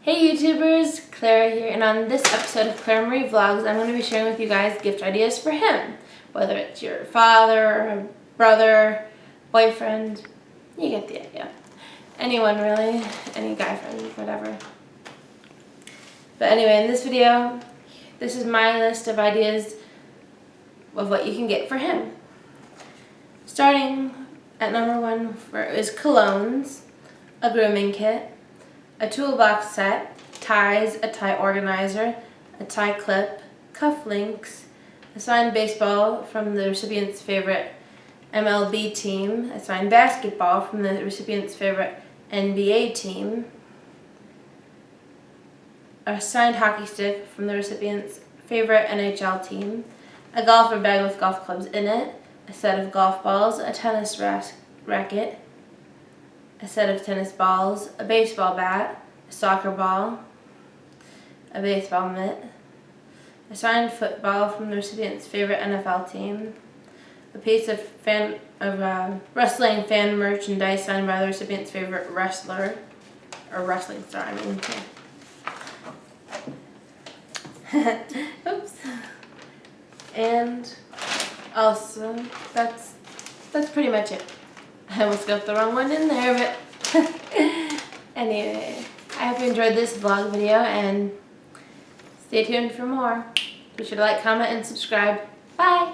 Hey YouTubers, Clara here, and on this episode of Clara Marie Vlogs, I'm going to be sharing with you guys gift ideas for him. Whether it's your father, brother, boyfriend, you get the idea. Anyone really, any guy friend, whatever. But anyway, in this video, this is my list of ideas of what you can get for him. Starting at number 1 is Colognes, a grooming kit, a toolbox set, ties, a tie organizer, a tie clip, cufflinks, a signed baseball from the recipient's favorite MLB team, a signed basketball from the recipient's favorite NBA team, a signed hockey stick from the recipient's favorite NHL team, a golfer bag with golf clubs in it, a set of golf balls, a tennis racket, a set of tennis balls, a baseball bat, a soccer ball, a baseball mitt, a signed football from the recipient's favorite NFL team, a piece of wrestling fan merchandise signed by the recipient's favorite wrestler, or wrestling star, I mean. Yeah. Oops. And also, that's pretty much it. I almost got the wrong one in there, but anyway, I hope you enjoyed this vlog video and stay tuned for more. Be sure to like, comment, and subscribe. Bye!